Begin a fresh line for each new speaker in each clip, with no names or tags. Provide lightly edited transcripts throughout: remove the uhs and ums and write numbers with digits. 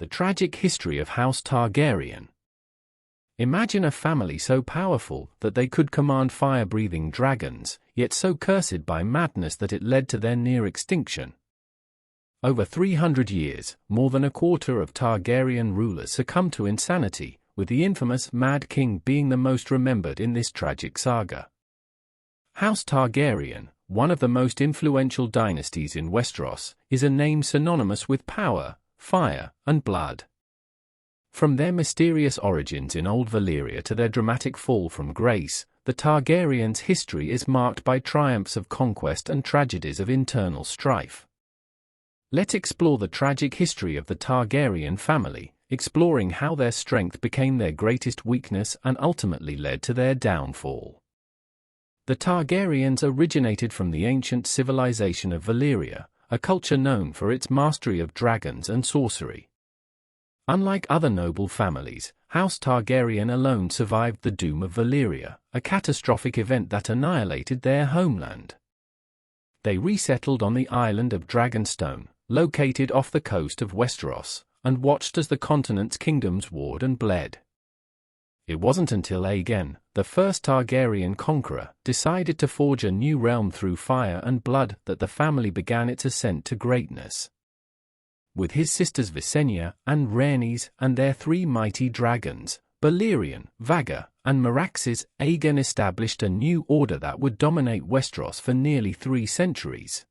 The tragic history of House Targaryen. Imagine a family so powerful that they could command fire-breathing dragons, yet so cursed by madness that it led to their near extinction. Over 300 years, more than a quarter of Targaryen rulers succumbed to insanity, with the infamous Mad King being the most remembered in this tragic saga. House Targaryen, one of the most influential dynasties in Westeros, is a name synonymous with power, fire, and blood. From their mysterious origins in Old Valyria to their dramatic fall from grace, the Targaryens' history is marked by triumphs of conquest and tragedies of internal strife. Let's explore the tragic history of the Targaryen family, exploring how their strength became their greatest weakness and ultimately led to their downfall. The Targaryens originated from the ancient civilization of Valyria, a culture known for its mastery of dragons and sorcery. Unlike other noble families, House Targaryen alone survived the doom of Valyria, a catastrophic event that annihilated their homeland. They resettled on the island of Dragonstone, located off the coast of Westeros, and watched as the continent's kingdoms warred and bled. It wasn't until Aegon, the first Targaryen conqueror, decided to forge a new realm through fire and blood that the family began its ascent to greatness. With his sisters Visenya and Rhaenys and their three mighty dragons, Balerion, Vhagar, and Meraxes, Aegon established a new order that would dominate Westeros for nearly 3 centuries.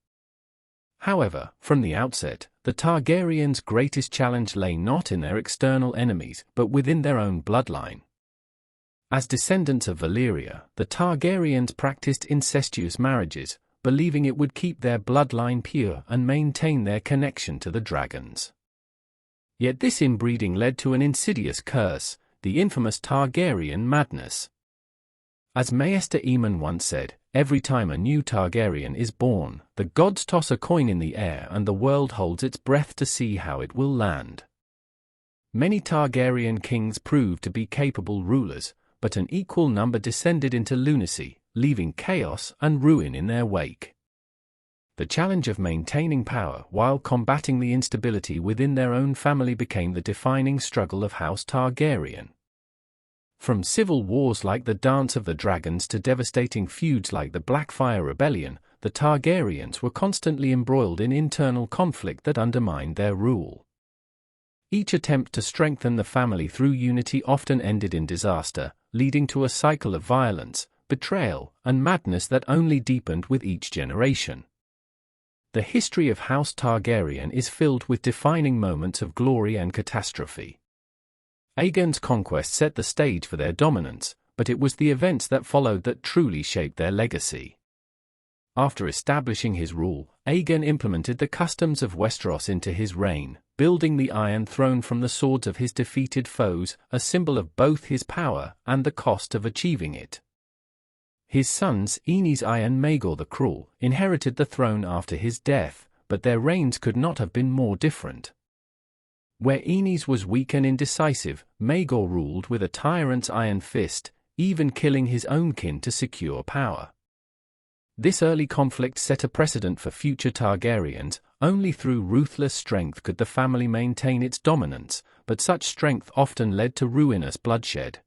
However, from the outset, the Targaryens' greatest challenge lay not in their external enemies but within their own bloodline. As descendants of Valyria, the Targaryens practiced incestuous marriages, believing it would keep their bloodline pure and maintain their connection to the dragons. Yet this inbreeding led to an insidious curse, the infamous Targaryen madness. As Maester Aemon once said, every time a new Targaryen is born, the gods toss a coin in the air and the world holds its breath to see how it will land. Many Targaryen kings proved to be capable rulers, but an equal number descended into lunacy, leaving chaos and ruin in their wake. The challenge of maintaining power while combating the instability within their own family became the defining struggle of House Targaryen. From civil wars like the Dance of the Dragons to devastating feuds like the Blackfyre Rebellion, the Targaryens were constantly embroiled in internal conflict that undermined their rule. Each attempt to strengthen the family through unity often ended in disaster, leading to a cycle of violence, betrayal, and madness that only deepened with each generation. The history of House Targaryen is filled with defining moments of glory and catastrophe. Aegon's conquest set the stage for their dominance, but it was the events that followed that truly shaped their legacy. After establishing his rule, Aegon implemented the customs of Westeros into his reign, building the Iron Throne from the swords of his defeated foes, a symbol of both his power and the cost of achieving it. His sons, Aenys I and Maegor the Cruel, inherited the throne after his death, but their reigns could not have been more different. Where Aenys was weak and indecisive, Maegor ruled with a tyrant's iron fist, even killing his own kin to secure power. This early conflict set a precedent for future Targaryens. Only through ruthless strength could the family maintain its dominance, but such strength often led to ruinous bloodshed.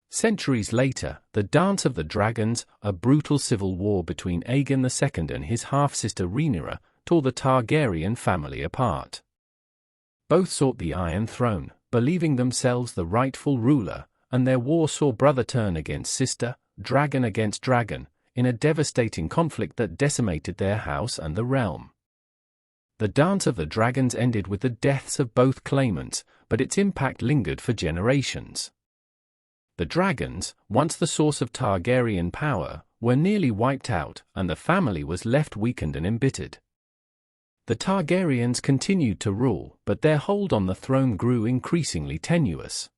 Centuries later, the Dance of the Dragons, a brutal civil war between Aegon II and his half-sister Rhaenyra, tore the Targaryen family apart. Both sought the Iron Throne, believing themselves the rightful ruler, and their war saw brother turn against sister, dragon against dragon, in a devastating conflict that decimated their house and the realm. The Dance of the Dragons ended with the deaths of both claimants, but its impact lingered for generations. The dragons, once the source of Targaryen power, were nearly wiped out, and the family was left weakened and embittered. The Targaryens continued to rule, but their hold on the throne grew increasingly tenuous.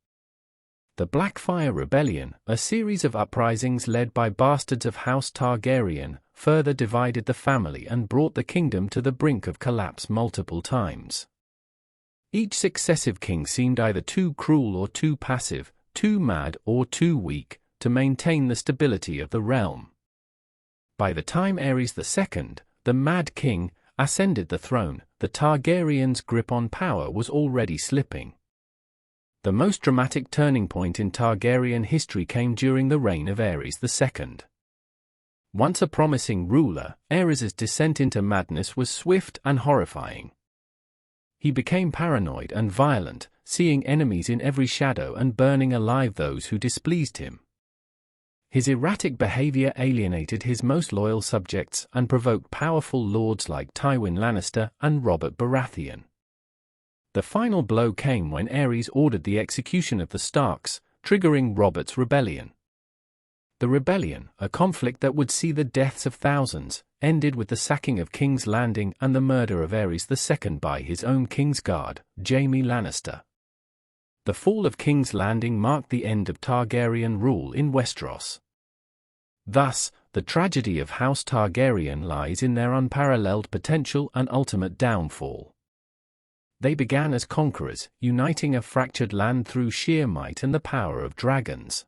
The Blackfyre Rebellion, a series of uprisings led by bastards of House Targaryen, further divided the family and brought the kingdom to the brink of collapse multiple times. Each successive king seemed either too cruel or too passive, too mad or too weak, to maintain the stability of the realm. By the time Aerys II, the Mad King, ascended the throne, the Targaryens' grip on power was already slipping. The most dramatic turning point in Targaryen history came during the reign of Aerys II. Once a promising ruler, Aerys' descent into madness was swift and horrifying. He became paranoid and violent, seeing enemies in every shadow and burning alive those who displeased him. His erratic behavior alienated his most loyal subjects and provoked powerful lords like Tywin Lannister and Robert Baratheon. The final blow came when Aerys ordered the execution of the Starks, triggering Robert's rebellion. The rebellion, a conflict that would see the deaths of thousands, ended with the sacking of King's Landing and the murder of Aerys II by his own Kingsguard, Jaime Lannister. The fall of King's Landing marked the end of Targaryen rule in Westeros. Thus, the tragedy of House Targaryen lies in their unparalleled potential and ultimate downfall. They began as conquerors, uniting a fractured land through sheer might and the power of dragons.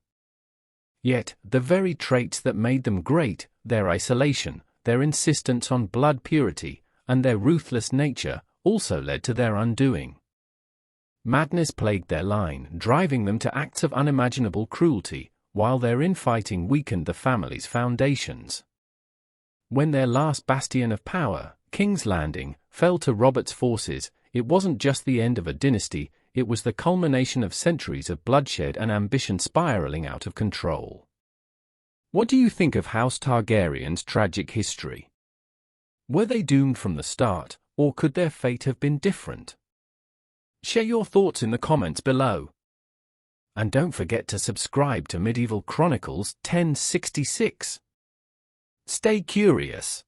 Yet, the very traits that made them great, their isolation, their insistence on blood purity, and their ruthless nature, also led to their undoing. Madness plagued their line, driving them to acts of unimaginable cruelty, while their infighting weakened the family's foundations. When their last bastion of power, King's Landing, fell to Robert's forces, it wasn't just the end of a dynasty, it was the culmination of centuries of bloodshed and ambition spiraling out of control. What do you think of House Targaryen's tragic history? Were they doomed from the start, or could their fate have been different? Share your thoughts in the comments below. And don't forget to subscribe to Medieval Chronicles 1066. Stay curious.